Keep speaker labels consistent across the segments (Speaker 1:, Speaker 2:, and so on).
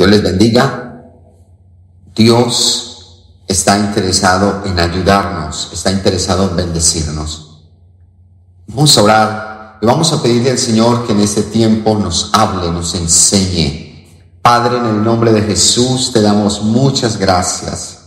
Speaker 1: Dios les bendiga. Dios está interesado en ayudarnos, está interesado en bendecirnos. Vamos a orar y vamos a pedirle al Señor que en este tiempo nos hable, nos enseñe. Padre, en el nombre de Jesús te damos muchas gracias.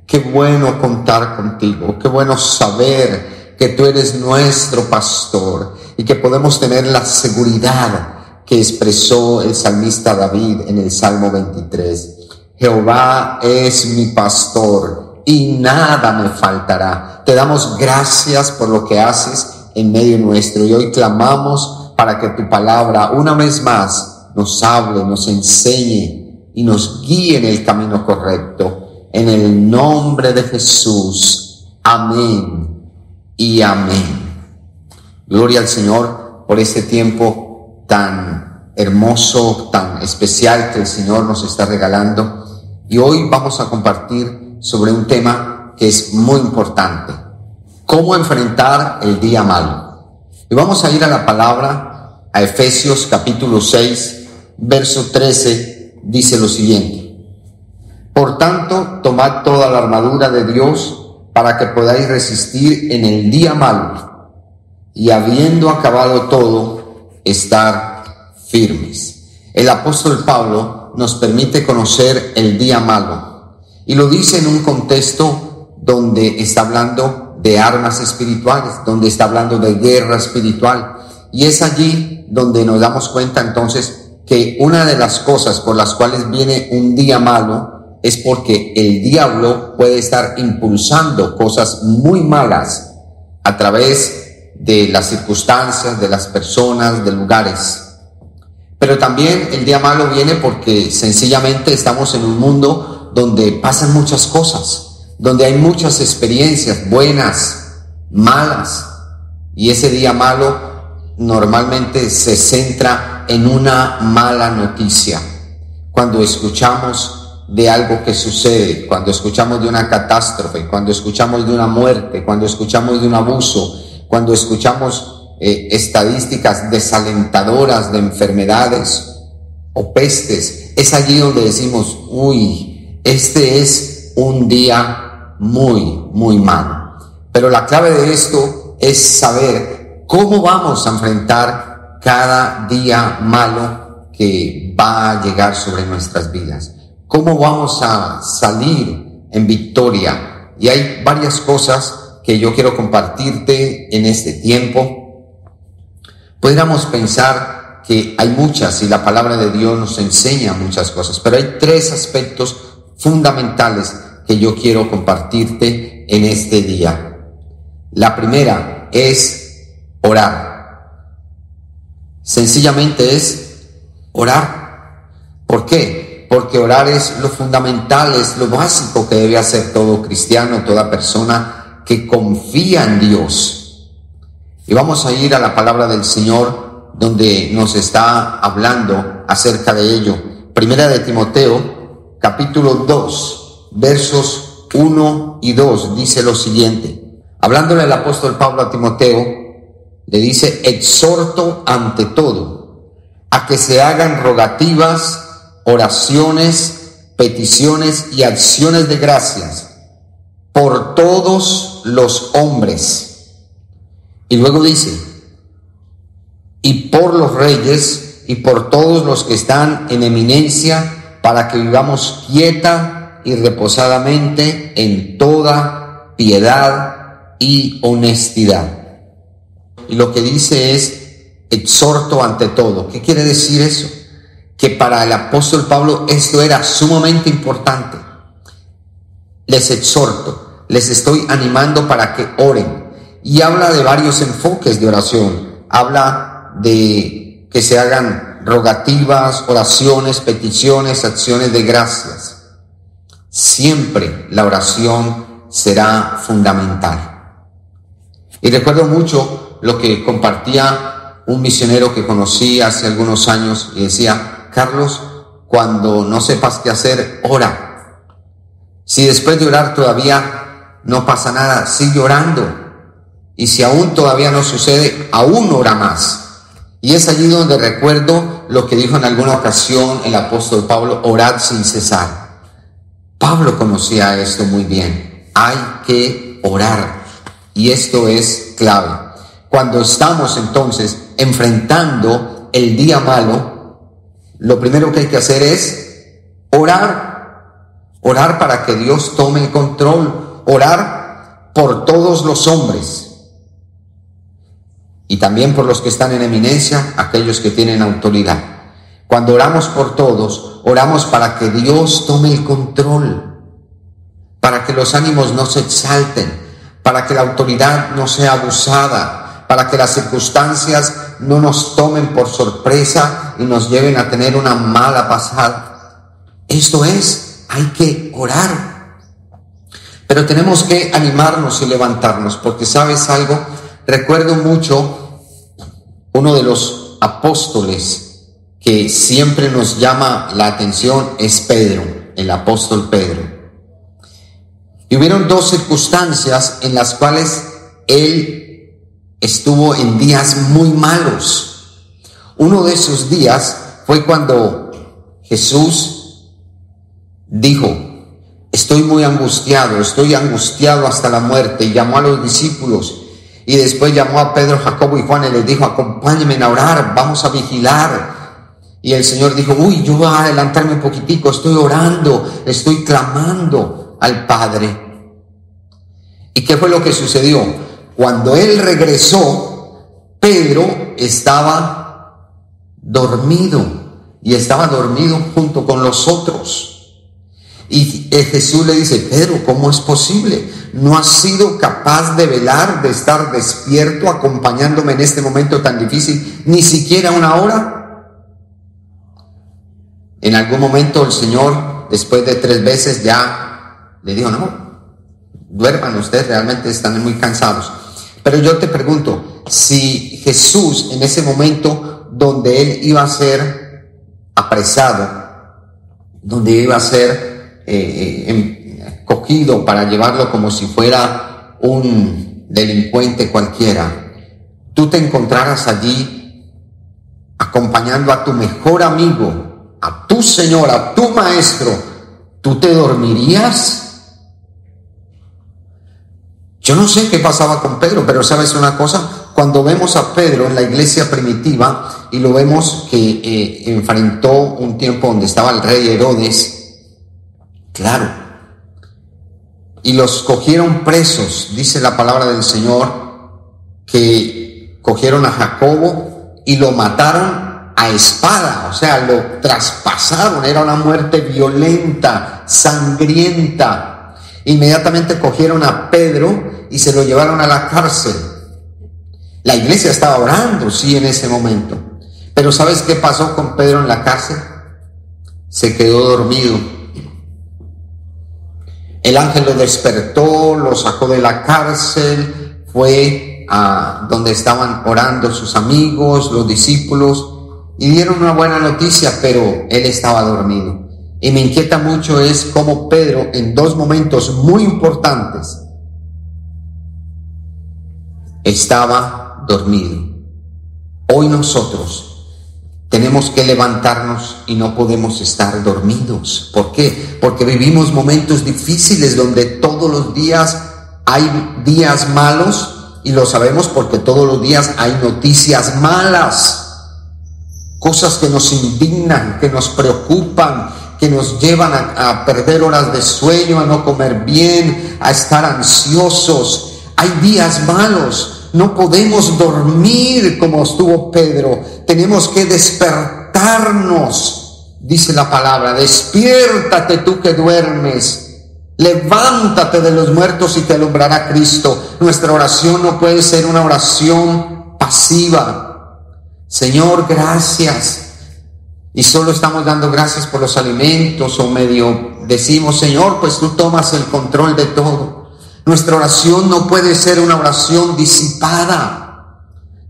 Speaker 1: Qué bueno contar contigo, qué bueno saber que tú eres nuestro pastor y que podemos tener la seguridad que expresó el salmista David en el Salmo 23. Jehová es mi pastor y nada me faltará. Te damos gracias por lo que haces en medio nuestro y hoy clamamos para que tu palabra una vez más nos hable, nos enseñe y nos guíe en el camino correcto. En el nombre de Jesús. Amén y amén. Gloria al Señor por este tiempo tan hermoso, tan especial que el Señor nos está regalando. Y hoy vamos a compartir sobre un tema que es muy importante: cómo enfrentar el día malo. Y vamos a ir a la palabra, a Efesios capítulo 6, verso 13, dice lo siguiente: por tanto, tomad toda la armadura de Dios para que podáis resistir en el día malo, y habiendo acabado todo, estar firmes. El apóstol Pablo nos permite conocer el día malo y lo dice en un contexto donde está hablando de armas espirituales, donde está hablando de guerra espiritual, y es allí donde nos damos cuenta entonces que una de las cosas por las cuales viene un día malo es porque el diablo puede estar impulsando cosas muy malas a través de las circunstancias, de las personas, de lugares. Pero también el día malo viene porque sencillamente estamos en un mundo donde pasan muchas cosas, donde hay muchas experiencias buenas, malas, y ese día malo normalmente se centra en una mala noticia. Cuando escuchamos de algo que sucede, cuando escuchamos de una catástrofe, cuando escuchamos de una muerte, cuando escuchamos de un abuso, cuando escuchamos estadísticas desalentadoras de enfermedades o pestes, es allí donde decimos: uy, este es un día muy malo. Pero la clave de esto es saber cómo vamos a enfrentar cada día malo que va a llegar sobre nuestras vidas, cómo vamos a salir en victoria. Y hay varias cosas que yo quiero compartirte en este tiempo. Pudiéramos pensar que hay muchas y la palabra de Dios nos enseña muchas cosas, pero hay tres aspectos fundamentales que yo quiero compartirte en este día. La primera es orar. Sencillamente es orar. ¿Por qué? Porque orar es lo fundamental, es lo básico que debe hacer todo cristiano, toda persona que confía en Dios. Y vamos a ir a la palabra del Señor donde nos está hablando acerca de ello. Primera de Timoteo, capítulo 2, versos 1 y 2, dice lo siguiente. Hablándole el apóstol Pablo a Timoteo, le dice: exhorto ante todo a que se hagan rogativas, oraciones, peticiones y acciones de gracias por todos los hombres. Y luego dice: y por los reyes y por todos los que están en eminencia, para que vivamos quieta y reposadamente en toda piedad y honestidad. Y lo que dice es: exhorto ante todo. ¿Qué quiere decir eso? Que para el apóstol Pablo esto era sumamente importante. Les exhorto, les estoy animando para que oren. Y habla de varios enfoques de oración. Habla de que se hagan rogativas, oraciones, peticiones, acciones de gracias. Siempre la oración será fundamental. Y recuerdo mucho lo que compartía un misionero que conocí hace algunos años y decía: Carlos, cuando no sepas qué hacer, ora. Si después de orar todavía no pasa nada, sigue orando. Y si aún todavía no sucede, aún ora más. Y es allí donde recuerdo lo que dijo en alguna ocasión el apóstol Pablo: orad sin cesar. Pablo conocía esto muy bien. Hay que orar. Y esto es clave. Cuando estamos entonces enfrentando el día malo, lo primero que hay que hacer es orar. Orar para que Dios tome el control. Orar por todos los hombres. Y también por los que están en eminencia, aquellos que tienen autoridad. Cuando oramos por todos, oramos para que Dios tome el control, para que los ánimos no se exalten, para que la autoridad no sea abusada, para que las circunstancias no nos tomen por sorpresa y nos lleven a tener una mala pasada. Esto es, hay que orar. Pero tenemos que animarnos y levantarnos, porque ¿sabes algo? Recuerdo mucho uno de los apóstoles que siempre nos llama la atención, es Pedro, el apóstol Pedro. Y hubieron dos circunstancias en las cuales él estuvo en días muy malos. Uno de esos días fue cuando Jesús dijo: estoy muy angustiado, estoy angustiado hasta la muerte, y llamó a los discípulos. Y después llamó a Pedro, Jacobo y Juan y les dijo: acompáñenme a orar, vamos a vigilar. Y el Señor dijo: yo voy a adelantarme un poquitico, estoy orando, estoy clamando al Padre. ¿Y qué fue lo que sucedió? Cuando él regresó, Pedro estaba dormido, y estaba dormido junto con los otros. Y Jesús le dice: Pedro, ¿cómo es posible? ¿No has sido capaz de velar, de estar despierto, acompañándome en este momento tan difícil, ni siquiera una hora? En algún momento el Señor, después de 3 veces, ya le dijo: no, duerman ustedes, realmente están muy cansados. Pero yo te pregunto, si Jesús en ese momento donde él iba a ser apresado, donde iba a ser cogido para llevarlo como si fuera un delincuente cualquiera, tú te encontraras allí acompañando a tu mejor amigo, a tu Señor, a tu Maestro, ¿tú te dormirías? Yo no sé qué pasaba con Pedro, pero ¿sabes una cosa? Cuando vemos a Pedro en la iglesia primitiva y lo vemos que enfrentó un tiempo donde estaba el rey Herodes, claro, y los cogieron presos, dice la palabra del Señor, que cogieron a Jacobo y lo mataron a espada, o sea, lo traspasaron, era una muerte violenta, sangrienta. Inmediatamente cogieron a Pedro y se lo llevaron a la cárcel. La iglesia estaba orando, sí, en ese momento. Pero ¿sabes qué pasó con Pedro en la cárcel? Se quedó dormido. El ángel lo despertó, lo sacó de la cárcel, fue a donde estaban orando sus amigos, los discípulos, y dieron una buena noticia, pero él estaba dormido. Y me inquieta mucho es cómo Pedro, en 2 momentos muy importantes, estaba dormido. Hoy nosotros tenemos que levantarnos y no podemos estar dormidos. ¿Por qué? Porque vivimos momentos difíciles donde todos los días hay días malos, y lo sabemos porque todos los días hay noticias malas, cosas que nos indignan, que nos preocupan, que nos llevan a perder horas de sueño, a no comer bien, a estar ansiosos. Hay días malos, no podemos dormir como estuvo Pedro, tenemos que despertarnos, dice la palabra: despiértate tú que duermes, levántate de los muertos y te alumbrará Cristo. Nuestra oración no puede ser una oración pasiva. Señor, gracias. Y solo estamos dando gracias por los alimentos, o medio decimos: Señor, pues tú tomas el control de todo. Nuestra oración no puede ser una oración disipada,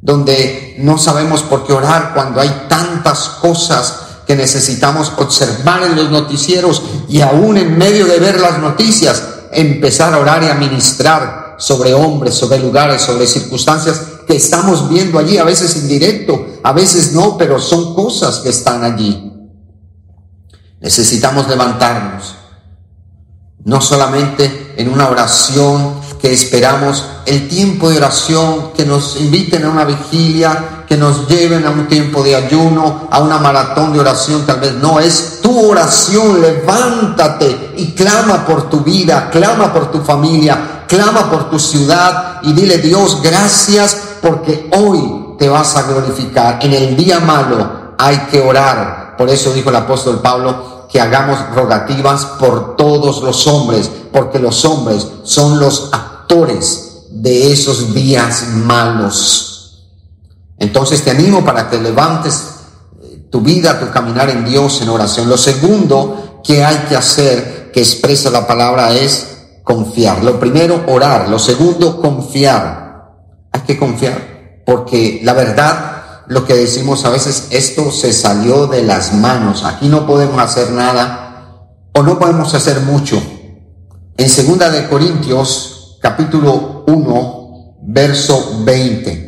Speaker 1: donde no sabemos por qué orar cuando hay tantas cosas que necesitamos observar en los noticieros, y aún en medio de ver las noticias, empezar a orar y a ministrar sobre hombres, sobre lugares, sobre circunstancias que estamos viendo allí, a veces indirecto, a veces no, pero son cosas que están allí. Necesitamos levantarnos, no solamente en una oración que esperamos, el tiempo de oración, que nos inviten a una vigilia, que nos lleven a un tiempo de ayuno, a una maratón de oración, tal vez no, es tu oración. Levántate y clama por tu vida, clama por tu familia, clama por tu ciudad y dile: Dios, gracias porque hoy te vas a glorificar. En el día malo hay que orar. Por eso dijo el apóstol Pablo que hagamos rogativas por todos los hombres, porque los hombres son los actores de esos días malos. Entonces te animo para que levantes tu vida, tu caminar en Dios en oración. Lo segundo que hay que hacer, que expresa la palabra, es confiar. Lo primero, orar. Lo segundo, confiar. Hay que confiar, porque la verdad, lo que decimos a veces, esto se salió de las manos. Aquí no podemos hacer nada o no podemos hacer mucho. En 2 de Corintios, capítulo 1, verso 20.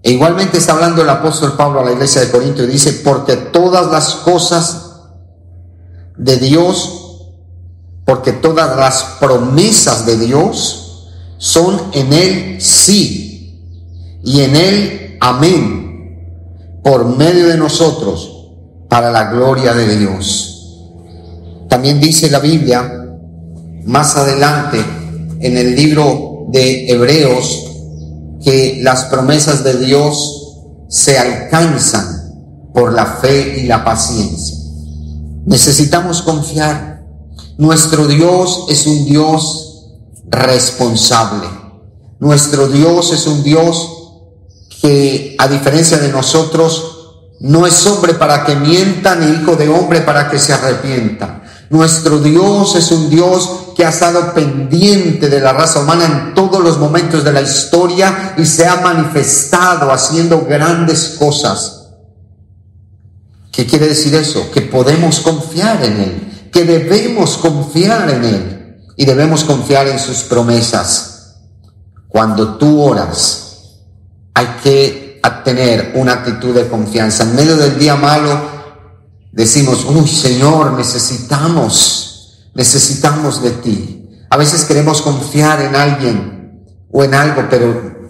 Speaker 1: E igualmente está hablando el apóstol Pablo a la iglesia de Corinto y dice: porque todas las cosas de Dios, porque todas las promesas de Dios son en Él sí y en Él amén, por medio de nosotros, para la gloria de Dios. También dice la Biblia más adelante en el libro de Hebreos que las promesas de Dios se alcanzan por la fe y la paciencia. Necesitamos confiar. Nuestro Dios es un Dios responsable. Nuestro Dios es un Dios que, a diferencia de nosotros, no es hombre para que mienta, ni hijo de hombre para que se arrepienta. Nuestro Dios es un Dios que ha estado pendiente de la raza humana en todos los momentos de la historia y se ha manifestado haciendo grandes cosas. ¿Qué quiere decir eso? Que podemos confiar en Él, que debemos confiar en Él y debemos confiar en sus promesas. Cuando tú oras, hay que tener una actitud de confianza. En medio del día malo, decimos: uy, Señor, necesitamos de ti. A veces queremos confiar en alguien o en algo, pero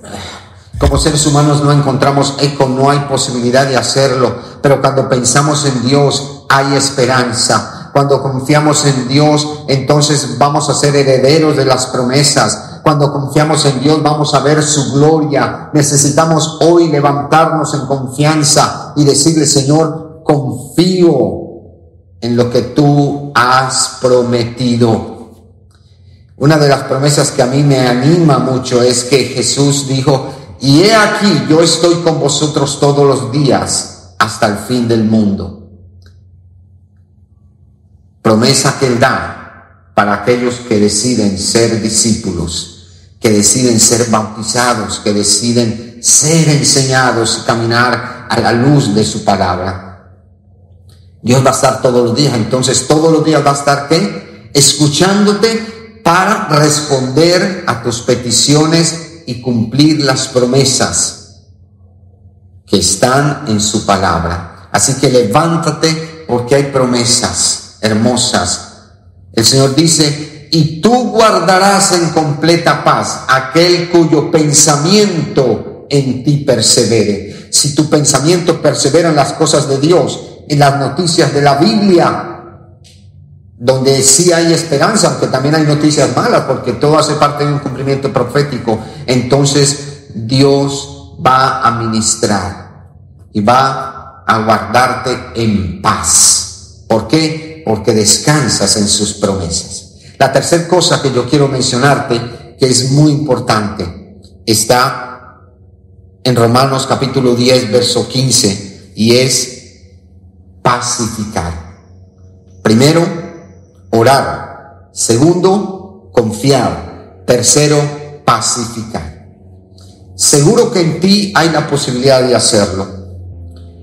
Speaker 1: como seres humanos no encontramos eco, no hay posibilidad de hacerlo. Pero cuando pensamos en Dios, hay esperanza. Cuando confiamos en Dios, entonces vamos a ser herederos de las promesas. Cuando confiamos en Dios, vamos a ver su gloria. Necesitamos hoy levantarnos en confianza y decirle: Señor, confío en lo que tú has prometido. Una de las promesas que a mí me anima mucho es que Jesús dijo: y he aquí, yo estoy con vosotros todos los días hasta el fin del mundo. Promesa que Él da para aquellos que deciden ser discípulos, que deciden ser bautizados, que deciden ser enseñados y caminar a la luz de su palabra. Dios va a estar todos los días. Entonces todos los días va a estar ¿qué? Escuchándote para responder a tus peticiones y cumplir las promesas que están en su palabra. Así que levántate, porque hay promesas hermosas. El Señor dice: y tú guardarás en completa paz aquel cuyo pensamiento en ti persevere. Si tu pensamiento persevera en las cosas de Dios, en las noticias de la Biblia, donde sí hay esperanza, aunque también hay noticias malas, porque todo hace parte de un cumplimiento profético, entonces Dios va a ministrar y va a guardarte en paz. ¿Por qué? Porque descansas en sus promesas. La tercera cosa que yo quiero mencionarte, que es muy importante, está en Romanos capítulo 10, verso 15, y es pacificar. Primero, orar. Segundo, confiar. Tercero, pacificar. Seguro que en ti hay la posibilidad de hacerlo.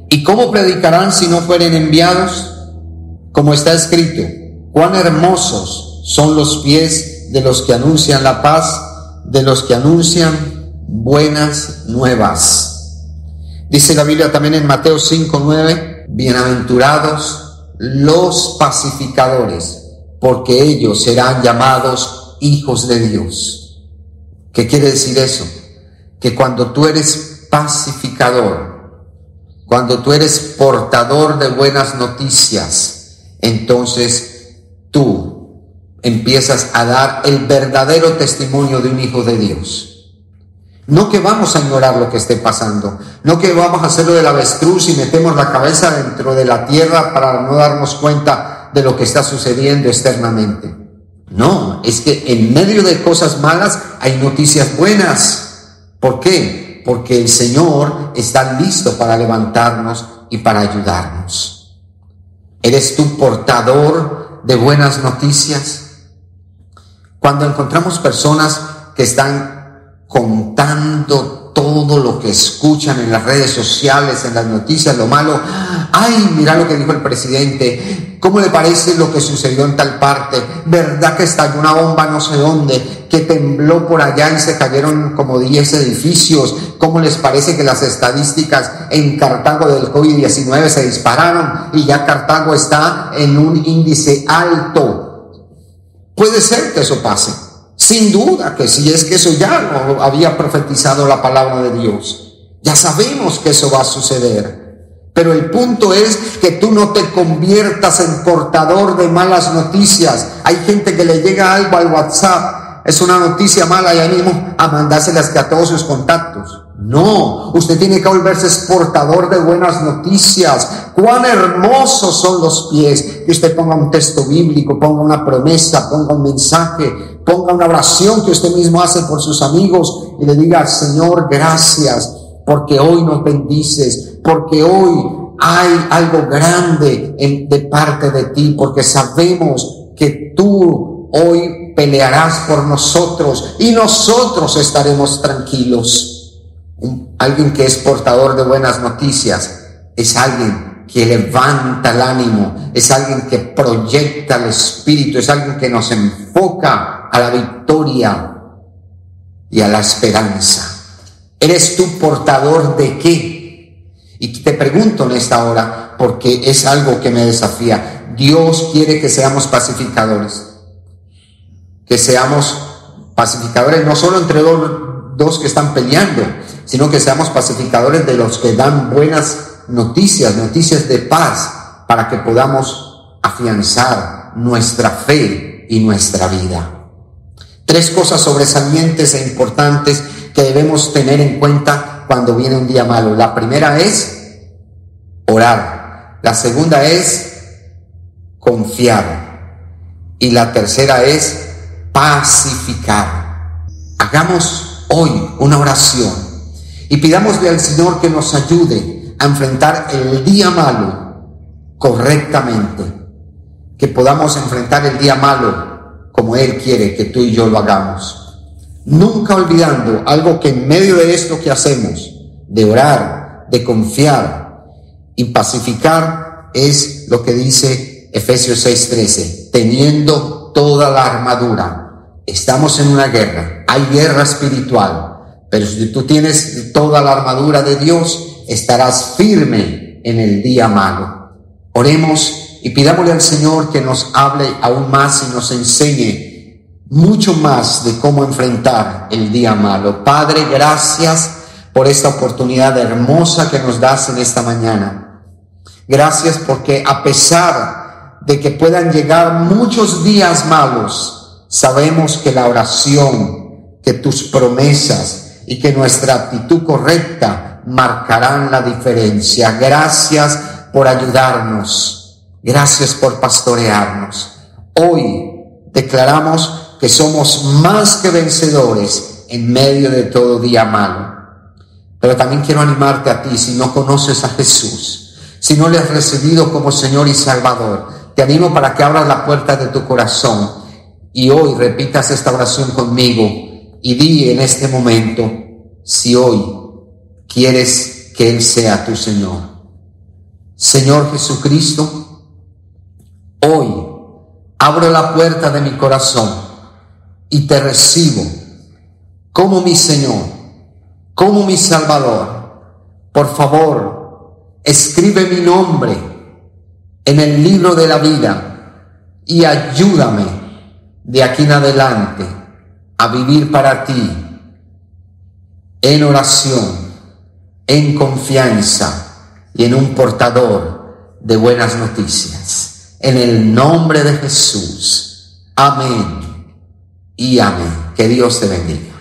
Speaker 1: ¿Y cómo predicarán si no fueren enviados? Como está escrito: cuán hermosos son los pies de los que anuncian la paz, de los que anuncian buenas nuevas. Dice la Biblia también en Mateo 5:9, bienaventurados los pacificadores, porque ellos serán llamados hijos de Dios. ¿Qué quiere decir eso? Que cuando tú eres pacificador, cuando tú eres portador de buenas noticias, entonces tú empiezas a dar el verdadero testimonio de un hijo de Dios. No que vamos a ignorar lo que esté pasando, no que vamos a hacer lo del avestruz y metemos la cabeza dentro de la tierra para no darnos cuenta de lo que está sucediendo externamente. No, es que en medio de cosas malas hay noticias buenas. ¿Por qué? Porque el Señor está listo para levantarnos y para ayudarnos. ¿Eres tú portador de buenas noticias? Cuando encontramos personas que están contando todo lo que escuchan en las redes sociales, en las noticias, lo malo. Ay, mira lo que dijo el presidente. ¿Cómo le parece lo que sucedió en tal parte? ¿Verdad que estalló una bomba no sé dónde? Que tembló por allá y se cayeron como 10 edificios. ¿Cómo les parece que las estadísticas en Cartago del COVID-19 se dispararon y ya Cartago está en un índice alto? Puede ser que eso pase. Sin duda que sí, es que eso ya lo había profetizado la palabra de Dios. Ya sabemos que eso va a suceder. Pero el punto es que tú no te conviertas en portador de malas noticias. Hay gente que le llega algo al WhatsApp, es una noticia mala y ahí mismo a mandárselas a todos sus contactos. No, usted tiene que volverse portador de buenas noticias. Cuán hermosos son los pies. Que usted ponga un texto bíblico, ponga una promesa, ponga un mensaje, ponga una oración que usted mismo hace por sus amigos y le diga: Señor, gracias porque hoy nos bendices, porque hoy hay algo grande de parte de ti, porque sabemos que tú hoy pelearás por nosotros y nosotros estaremos tranquilos. Alguien que es portador de buenas noticias es alguien que levanta el ánimo, es alguien que proyecta el espíritu, es alguien que nos enfoca a la victoria y a la esperanza. ¿Eres tú portador de qué? Y te pregunto en esta hora porque es algo que me desafía. Dios quiere que seamos pacificadores, que seamos pacificadores no solo entre dos que están peleando, sino que seamos pacificadores de los que dan buenas noticias de paz, para que podamos afianzar nuestra fe y nuestra vida. 3 cosas sobresalientes e importantes que debemos tener en cuenta cuando viene un día malo. La primera es orar, la segunda es confiar y la tercera es pacificar. Hagamos hoy una oración y pidámosle al Señor que nos ayude a enfrentar el día malo correctamente, que podamos enfrentar el día malo como Él quiere que tú y yo lo hagamos. Nunca olvidando algo que en medio de esto que hacemos, de orar, de confiar y pacificar, es lo que dice Efesios 6:13, teniendo toda la armadura. Estamos en una guerra, hay guerra espiritual. Pero si tú tienes toda la armadura de Dios, estarás firme en el día malo. Oremos y pidámosle al Señor que nos hable aún más y nos enseñe mucho más de cómo enfrentar el día malo. Padre, gracias por esta oportunidad hermosa que nos das en esta mañana. Gracias porque a pesar de que puedan llegar muchos días malos, sabemos que la oración, que tus promesas y que nuestra actitud correcta marcarán la diferencia. Gracias por ayudarnos. Gracias por pastorearnos. Hoy declaramos que somos más que vencedores en medio de todo día malo. Pero también quiero animarte a ti, si no conoces a Jesús, si no le has recibido como Señor y Salvador, te animo para que abras la puerta de tu corazón y hoy repitas esta oración conmigo. Y di en este momento si hoy quieres que Él sea tu Señor. Señor Jesucristo, hoy abro la puerta de mi corazón y te recibo como mi Señor como mi Salvador. Por favor, escribe mi nombre en el libro de la vida y ayúdame de aquí en adelante a vivir para ti en oración, en confianza y en un portador de buenas noticias. En el nombre de Jesús. Amén y amén. Que Dios te bendiga.